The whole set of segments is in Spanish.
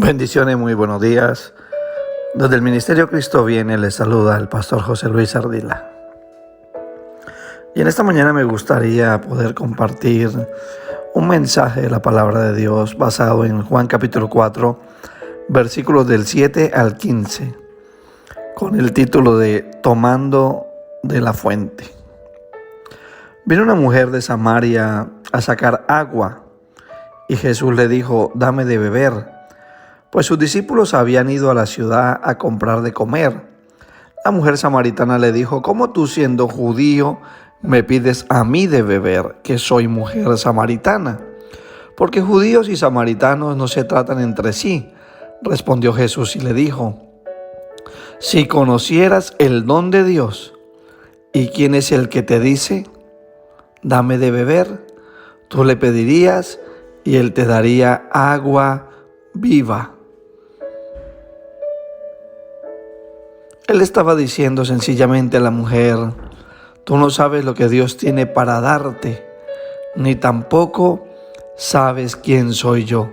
Bendiciones, muy buenos días. Desde el Ministerio Cristo Viene les saluda el pastor José Luis Ardila. Y en esta mañana me gustaría poder compartir un mensaje de la palabra de Dios basado en Juan capítulo 4, versículos del 7 al 15, con el título de Tomando de la fuente. Vino una mujer de Samaria a sacar agua y Jesús le dijo: dame de beber. Pues sus discípulos habían ido a la ciudad a comprar de comer. La mujer samaritana le dijo: ¿cómo tú, siendo judío, me pides a mí de beber, que soy mujer samaritana? Porque judíos y samaritanos no se tratan entre sí. Respondió Jesús y le dijo: si conocieras el don de Dios y quién es el que te dice, dame de beber, tú le pedirías y él te daría agua viva. Él estaba diciendo sencillamente a la mujer: tú no sabes lo que Dios tiene para darte, ni tampoco sabes quién soy yo.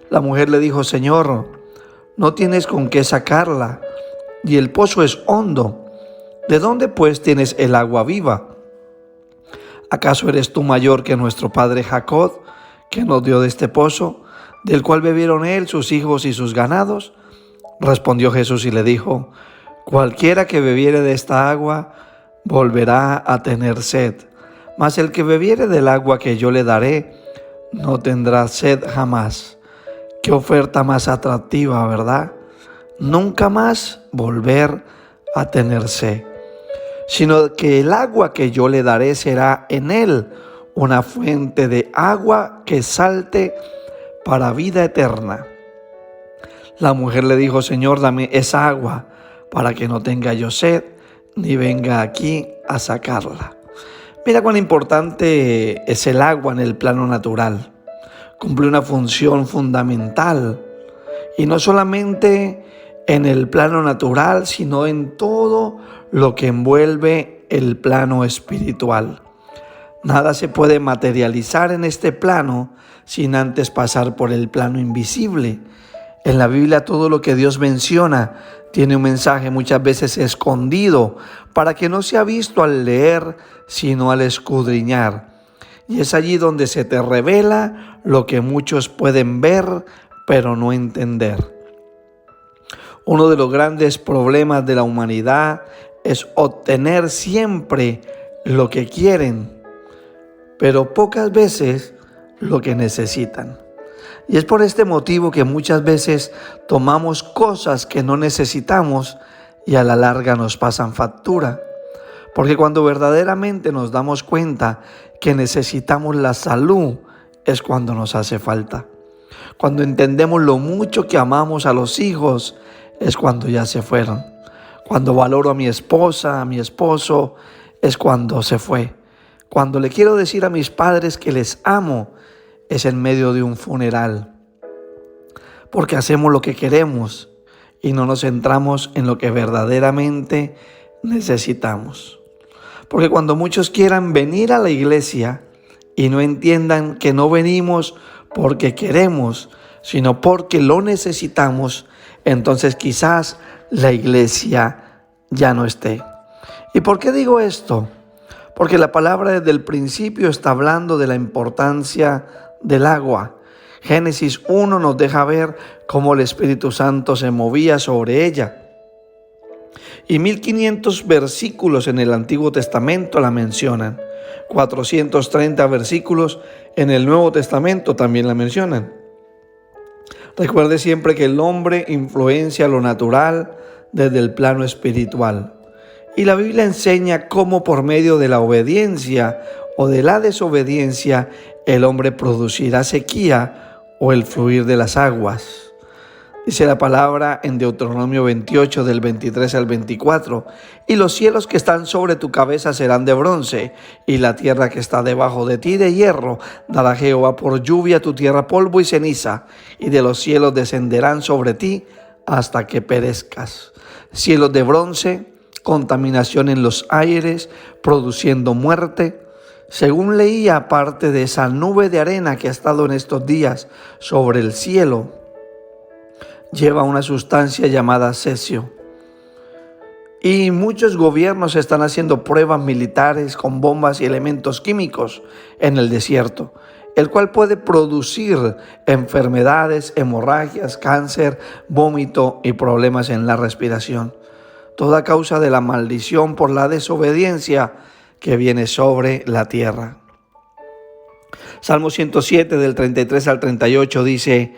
La mujer le dijo: Señor, no tienes con qué sacarla, y el pozo es hondo. ¿De dónde pues tienes el agua viva? ¿Acaso eres tú mayor que nuestro padre Jacob, que nos dio de este pozo, del cual bebieron él, sus hijos y sus ganados? Respondió Jesús y le dijo: cualquiera que bebiere de esta agua volverá a tener sed, mas el que bebiere del agua que yo le daré no tendrá sed jamás. Qué oferta más atractiva, ¿verdad? Nunca más volver a tener sed, sino que el agua que yo le daré será en él una fuente de agua que salte para vida eterna. La mujer le dijo: Señor, dame esa agua para que no tenga yo sed, ni venga aquí a sacarla. Mira cuán importante es el agua en el plano natural. Cumple una función fundamental, y no solamente en el plano natural, sino en todo lo que envuelve el plano espiritual. Nada se puede materializar en este plano sin antes pasar por el plano invisible. En la Biblia todo lo que Dios menciona tiene un mensaje muchas veces escondido para que no sea visto al leer, sino al escudriñar. Y es allí donde se te revela lo que muchos pueden ver, pero no entender. Uno de los grandes problemas de la humanidad es obtener siempre lo que quieren, pero pocas veces lo que necesitan. Y es por este motivo que muchas veces tomamos cosas que no necesitamos y a la larga nos pasan factura. Porque cuando verdaderamente nos damos cuenta que necesitamos la salud, es cuando nos hace falta. Cuando entendemos lo mucho que amamos a los hijos, es cuando ya se fueron. Cuando valoro a mi esposa, a mi esposo, es cuando se fue. Cuando le quiero decir a mis padres que les amo, es en medio de un funeral. Porque hacemos lo que queremos y no nos centramos en lo que verdaderamente necesitamos. Porque cuando muchos quieran venir a la iglesia y no entiendan que no venimos porque queremos, sino porque lo necesitamos, entonces quizás la iglesia ya no esté. ¿Y por qué digo esto? Porque la palabra desde el principio está hablando de la importancia del agua. Génesis 1 nos deja ver cómo el Espíritu Santo se movía sobre ella. Y 1500 versículos en el Antiguo Testamento la mencionan. 430 versículos en el Nuevo Testamento también la mencionan. Recuerde siempre que el hombre influencia lo natural desde el plano espiritual. Y la Biblia enseña cómo por medio de la obediencia o de la desobediencia el hombre producirá sequía o el fluir de las aguas. Dice la palabra en Deuteronomio 28 del 23 al 24: y los cielos que están sobre tu cabeza serán de bronce, y la tierra que está debajo de ti de hierro. Dará Jehová por lluvia a tu tierra polvo y ceniza, y de los cielos descenderán sobre ti hasta que perezcas. Cielos de bronce, contaminación en los aires, produciendo muerte. Según leía parte de esa nube de arena que ha estado en estos días sobre el cielo, lleva una sustancia llamada cesio. Y muchos gobiernos están haciendo pruebas militares con bombas y elementos químicos en el desierto, el cual puede producir enfermedades, hemorragias, cáncer, vómito y problemas en la respiración. Toda causa de la maldición por la desobediencia que viene sobre la tierra. Salmo 107 del 33 al 38 dice: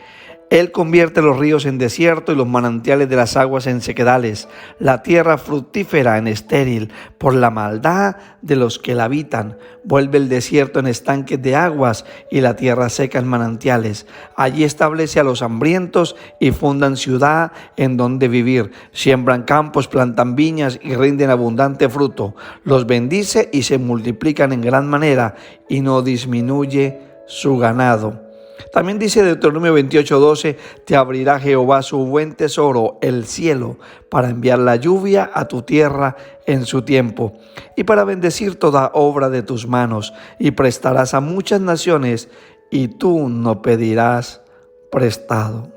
Él convierte los ríos en desierto y los manantiales de las aguas en sequedales, la tierra fructífera en estéril, por la maldad de los que la habitan. Vuelve el desierto en estanques de aguas y la tierra seca en manantiales. Allí establece a los hambrientos y fundan ciudad en donde vivir. Siembran campos, plantan viñas y rinden abundante fruto. Los bendice y se multiplican en gran manera y no disminuye su ganado. También dice Deuteronomio 28:12: Te abrirá Jehová su buen tesoro, el cielo, para enviar la lluvia a tu tierra en su tiempo, y para bendecir toda obra de tus manos, y prestarás a muchas naciones, y tú no pedirás prestado.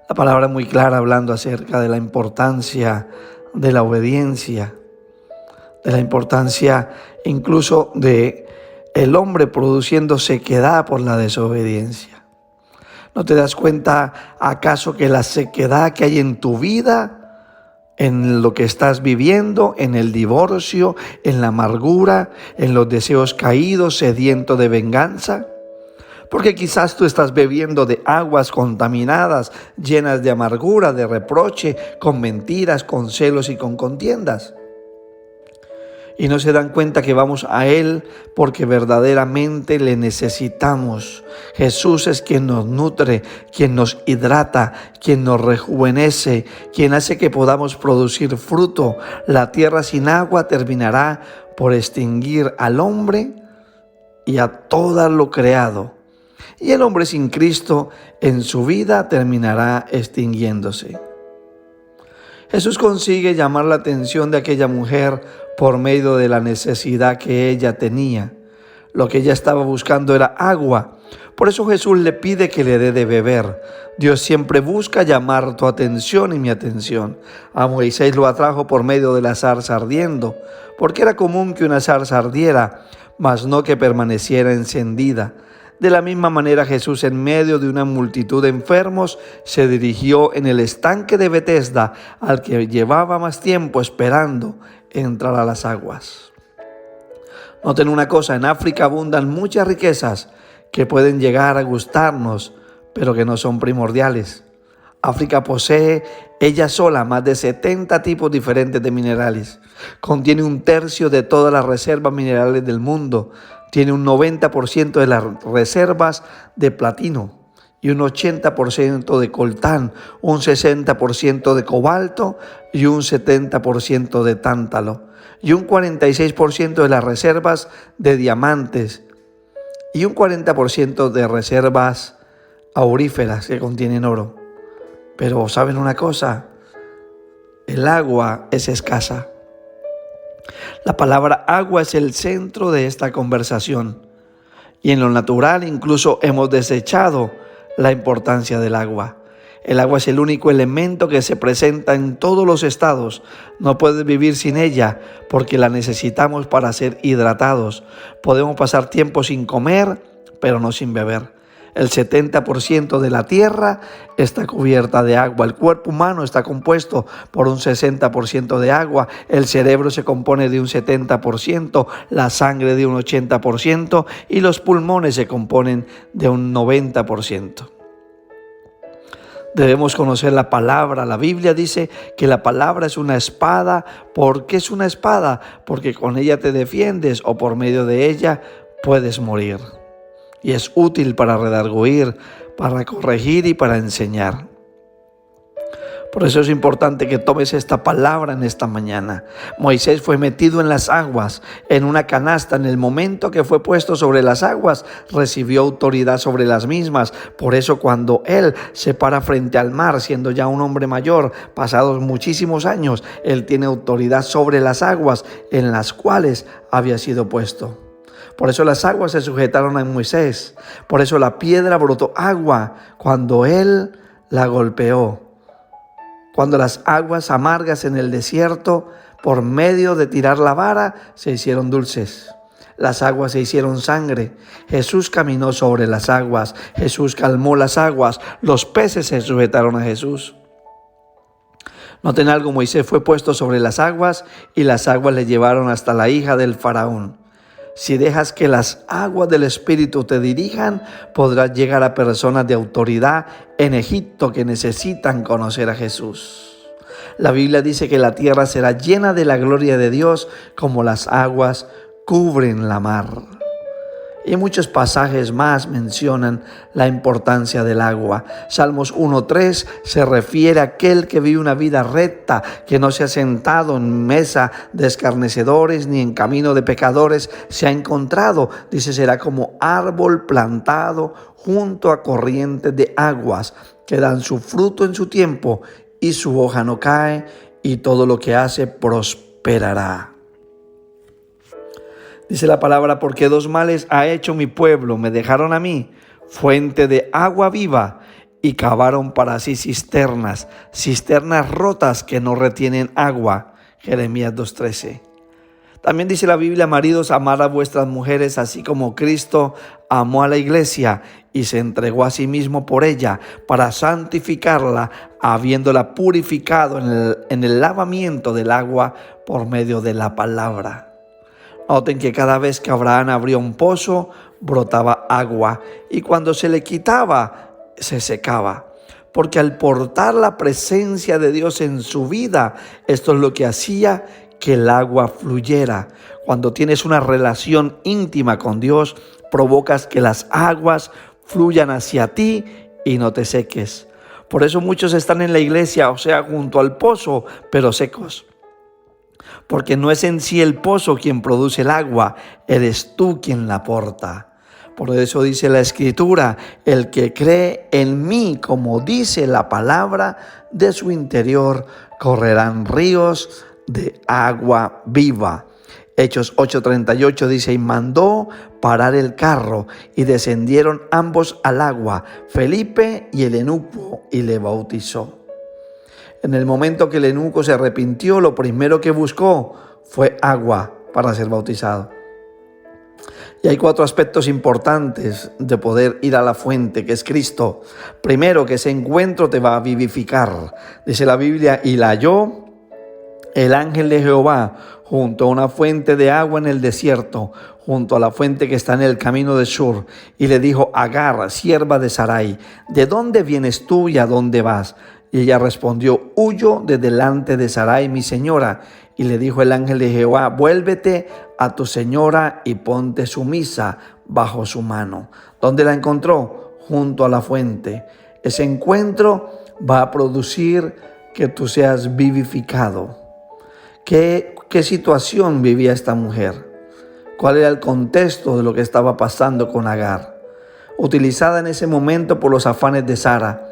La palabra es muy clara hablando acerca de la importancia de la obediencia, de la importancia incluso de el hombre produciendo sequedad por la desobediencia. ¿No te das cuenta acaso que la sequedad que hay en tu vida, en lo que estás viviendo, en el divorcio, en la amargura, en los deseos caídos, sediento de venganza? Porque quizás tú estás bebiendo de aguas contaminadas, llenas de amargura, de reproche, con mentiras, con celos y con contiendas. Y no se dan cuenta que vamos a Él porque verdaderamente le necesitamos. Jesús es quien nos nutre, quien nos hidrata, quien nos rejuvenece, quien hace que podamos producir fruto. La tierra sin agua terminará por extinguir al hombre y a todo lo creado. Y el hombre sin Cristo en su vida terminará extinguiéndose. Jesús consigue llamar la atención de aquella mujer por medio de la necesidad que ella tenía. Lo que ella estaba buscando era agua. Por eso Jesús le pide que le dé de beber. Dios siempre busca llamar tu atención y mi atención. A Moisés lo atrajo por medio de la zarza ardiendo, porque era común que una zarza ardiera, mas no que permaneciera encendida. De la misma manera Jesús, en medio de una multitud de enfermos, se dirigió en el estanque de Betesda al que llevaba más tiempo esperando entrar a las aguas. Noten una cosa: en África abundan muchas riquezas que pueden llegar a gustarnos, pero que no son primordiales. África posee ella sola más de 70 tipos diferentes de minerales. Contiene 1/3 de todas las reservas minerales del mundo. Tiene un 90% de las reservas de platino y un 80% de coltán, un 60% de cobalto y un 70% de tántalo, y un 46% de las reservas de diamantes y un 40% de reservas auríferas que contienen oro. Pero ¿saben una cosa? El agua es escasa. La palabra agua es el centro de esta conversación. Y en lo natural incluso hemos desechado la importancia del agua. El agua es el único elemento que se presenta en todos los estados. No puedes vivir sin ella porque la necesitamos para ser hidratados. Podemos pasar tiempo sin comer, pero no sin beber. El 70% de la tierra está cubierta de agua. El cuerpo humano está compuesto por un 60% de agua. El cerebro se compone de un 70%, la sangre de un 80% y los pulmones se componen de un 90%. Debemos conocer la palabra. La Biblia dice que la palabra es una espada. ¿Por qué es una espada? Porque con ella te defiendes o por medio de ella puedes morir. Y es útil para redarguir, para corregir y para enseñar. Por eso es importante que tomes esta palabra en esta mañana. Moisés fue metido en las aguas, en una canasta. En el momento que fue puesto sobre las aguas, recibió autoridad sobre las mismas. Por eso cuando él se para frente al mar, siendo ya un hombre mayor, pasados muchísimos años, él tiene autoridad sobre las aguas en las cuales había sido puesto. Por eso las aguas se sujetaron a Moisés. Por eso la piedra brotó agua cuando él la golpeó. Cuando las aguas amargas en el desierto, por medio de tirar la vara, se hicieron dulces. Las aguas se hicieron sangre. Jesús caminó sobre las aguas. Jesús calmó las aguas. Los peces se sujetaron a Jesús. Noten algo, Moisés fue puesto sobre las aguas y las aguas le llevaron hasta la hija del faraón. Si dejas que las aguas del Espíritu te dirijan, podrás llegar a personas de autoridad en Egipto que necesitan conocer a Jesús. La Biblia dice que la tierra será llena de la gloria de Dios como las aguas cubren la mar. Y muchos pasajes más mencionan la importancia del agua. Salmos 1:3 se refiere a aquel que vive una vida recta, que no se ha sentado en mesa de escarnecedores ni en camino de pecadores se ha encontrado. Dice, será como árbol plantado junto a corrientes de aguas, que dan su fruto en su tiempo y su hoja no cae, y todo lo que hace prosperará. Dice la palabra, porque dos males ha hecho mi pueblo, me dejaron a mí, fuente de agua viva, y cavaron para sí cisternas rotas que no retienen agua. Jeremías 2:13. También dice la Biblia, maridos, amad a vuestras mujeres, así como Cristo amó a la iglesia y se entregó a sí mismo por ella, para santificarla, habiéndola purificado en el lavamiento del agua por medio de la palabra. Noten que cada vez que Abraham abría un pozo, brotaba agua, y cuando se le quitaba, se secaba. Porque al portar la presencia de Dios en su vida, esto es lo que hacía que el agua fluyera. Cuando tienes una relación íntima con Dios, provocas que las aguas fluyan hacia ti y no te seques. Por eso muchos están en la iglesia, o sea, junto al pozo, pero secos. Porque no es en sí el pozo quien produce el agua, eres tú quien la aporta. Por eso dice la Escritura, el que cree en mí, como dice la palabra, de su interior correrán ríos de agua viva. Hechos 8:38 dice, y mandó parar el carro, y descendieron ambos al agua, Felipe y el eunuco, y le bautizó. En el momento que el eunuco se arrepintió, lo primero que buscó fue agua para ser bautizado. Y hay 4 aspectos importantes de poder ir a la fuente, que es Cristo. Primero, que ese encuentro te va a vivificar. Dice la Biblia, y la halló el ángel de Jehová junto a una fuente de agua en el desierto, junto a la fuente que está en el camino de Shur, y le dijo, Agar, sierva de Sarai, ¿de dónde vienes tú y a dónde vas? Y ella respondió, huyo de delante de Sarai, mi señora. Y le dijo el ángel de Jehová, vuélvete a tu señora y ponte sumisa bajo su mano. ¿Dónde la encontró? Junto a la fuente. Ese encuentro va a producir que tú seas vivificado. ¿Qué situación vivía esta mujer? ¿Cuál era el contexto de lo que estaba pasando con Agar? Utilizada en ese momento por los afanes de Sara.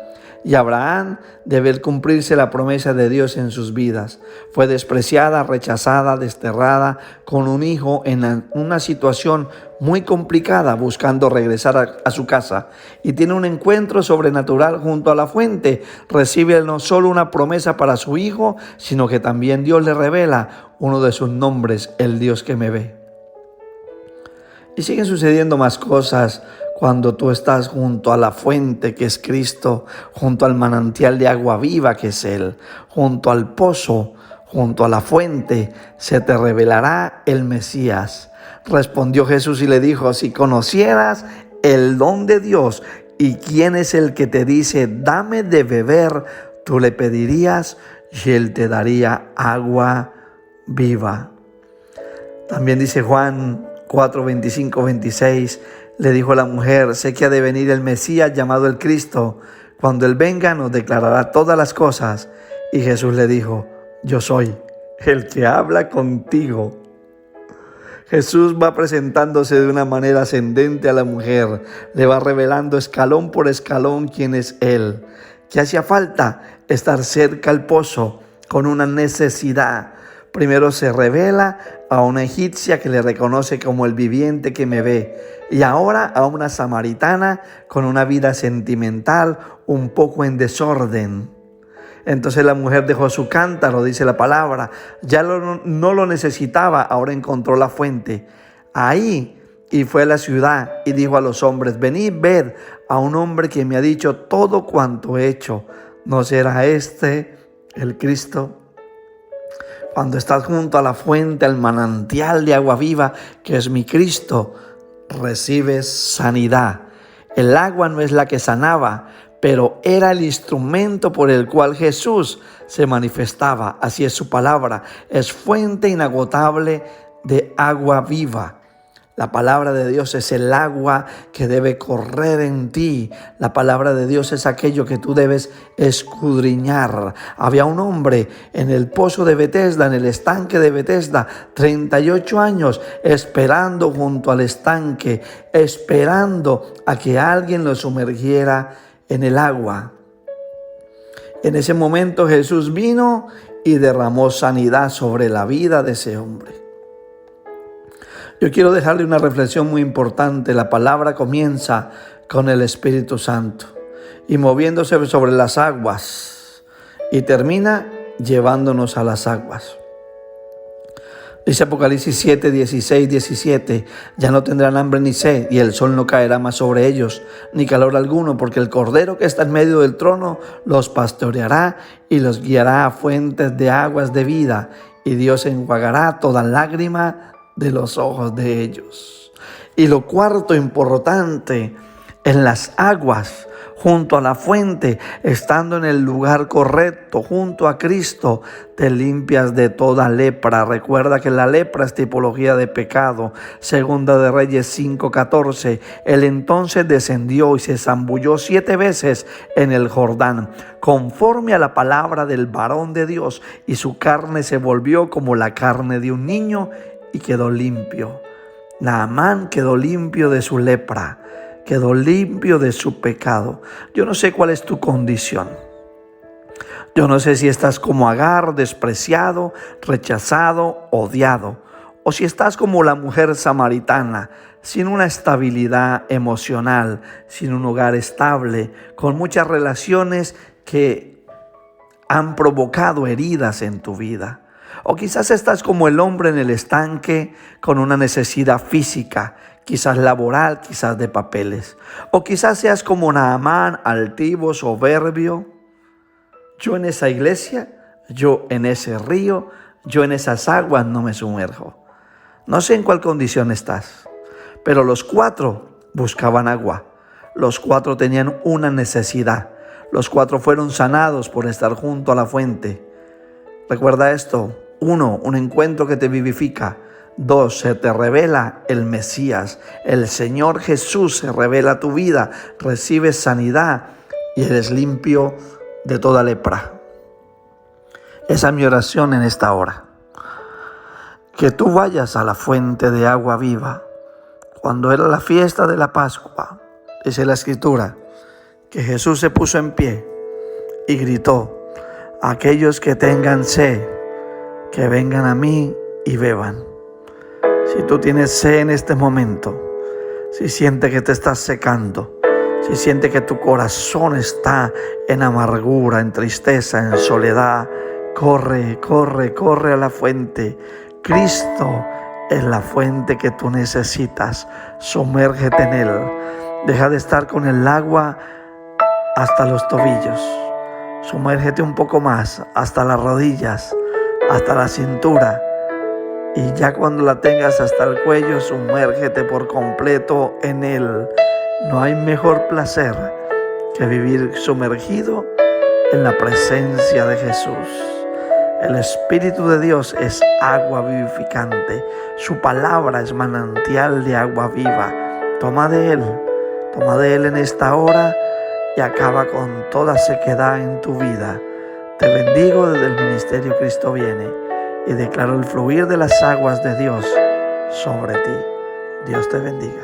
Y Abraham, de ver cumplirse la promesa de Dios en sus vidas, fue despreciada, rechazada, desterrada, con un hijo en una situación muy complicada, buscando regresar a su casa. Y tiene un encuentro sobrenatural junto a la fuente. Recibe no solo una promesa para su hijo, sino que también Dios le revela uno de sus nombres, el Dios que me ve. Y siguen sucediendo más cosas cuando tú estás junto a la fuente que es Cristo, junto al manantial de agua viva que es Él, junto al pozo, junto a la fuente, se te revelará el Mesías. Respondió Jesús y le dijo, si conocieras el don de Dios y quién es el que te dice, dame de beber, tú le pedirías y Él te daría agua viva. También dice Juan 4:25-26, le dijo la mujer, sé que ha de venir el Mesías llamado el Cristo. Cuando Él venga nos declarará todas las cosas. Y Jesús le dijo, yo soy el que habla contigo. Jesús va presentándose de una manera ascendente a la mujer. Le va revelando escalón por escalón quién es Él. ¿Qué hacía falta? Estar cerca al pozo con una necesidad. Primero se revela a una egipcia que le reconoce como el viviente que me ve. Y ahora a una samaritana con una vida sentimental, un poco en desorden. Entonces la mujer dejó su cántaro, dice la palabra. Ya no lo necesitaba, ahora encontró la fuente. Ahí, y fue a la ciudad y dijo a los hombres: venid, ved a un hombre que me ha dicho todo cuanto he hecho. ¿No será este el Cristo? Cuando estás junto a la fuente, al manantial de agua viva, que es mi Cristo, recibes sanidad. El agua no es la que sanaba, pero era el instrumento por el cual Jesús se manifestaba. Así es su palabra, es fuente inagotable de agua viva. La palabra de Dios es el agua que debe correr en ti. La palabra de Dios es aquello que tú debes escudriñar. Había un hombre en el pozo de Betesda, en el estanque de Betesda, 38 años, esperando junto al estanque, esperando a que alguien lo sumergiera en el agua. En ese momento Jesús vino y derramó sanidad sobre la vida de ese hombre. Yo quiero dejarle una reflexión muy importante. La palabra comienza con el Espíritu Santo y moviéndose sobre las aguas y termina llevándonos a las aguas. Dice Apocalipsis 7, 16, 17, ya no tendrán hambre ni sed, y el sol no caerá más sobre ellos, ni calor alguno, porque el Cordero que está en medio del trono los pastoreará y los guiará a fuentes de aguas de vida, y Dios enjuagará toda lágrima de los ojos de ellos. Y lo cuarto importante, en las aguas, junto a la fuente, estando en el lugar correcto, junto a Cristo, te limpias de toda lepra. Recuerda que la lepra es tipología de pecado. Segunda de Reyes 5:14. Él entonces descendió y se zambulló 7 veces en el Jordán, conforme a la palabra del varón de Dios, y su carne se volvió como la carne de un niño, y quedó limpio. Naamán quedó limpio de su lepra, quedó limpio de su pecado. Yo no sé cuál es tu condición. Yo no sé si estás como Agar, despreciado, rechazado, odiado, o si estás como la mujer samaritana, sin una estabilidad emocional, sin un hogar estable, con muchas relaciones que han provocado heridas en tu vida. O quizás estás como el hombre en el estanque con una necesidad física, quizás laboral, quizás de papeles. O quizás seas como Naamán, altivo, soberbio. Yo en esa iglesia, yo en ese río, yo en esas aguas no me sumerjo. No sé en cuál condición estás, pero los 4 buscaban agua. Los 4 tenían una necesidad. Los 4 fueron sanados por estar junto a la fuente. Recuerda esto. 1, un encuentro que te vivifica. 2, se te revela el Mesías. El Señor Jesús se revela a tu vida. Recibes sanidad y eres limpio de toda lepra. Esa es mi oración en esta hora. Que tú vayas a la fuente de agua viva. Cuando era la fiesta de la Pascua, dice la Escritura, que Jesús se puso en pie y gritó: aquellos que tengan sed, que vengan a mí y beban. Si tú tienes sed en este momento, si sientes que te estás secando, si sientes que tu corazón está en amargura, en tristeza, en soledad, corre, corre, corre a la fuente. Cristo es la fuente que tú necesitas. Sumérgete en Él. Deja de estar con el agua hasta los tobillos. Sumérgete un poco más, hasta las rodillas, hasta la cintura, y ya cuando la tengas hasta el cuello, sumérgete por completo en Él. No hay mejor placer que vivir sumergido en la presencia de Jesús. El Espíritu de Dios es agua vivificante. Su palabra es manantial de agua viva. Toma de Él en esta hora y acaba con toda sequedad en tu vida. Te bendigo desde el Ministerio Cristo Viene y declaro el fluir de las aguas de Dios sobre ti. Dios te bendiga.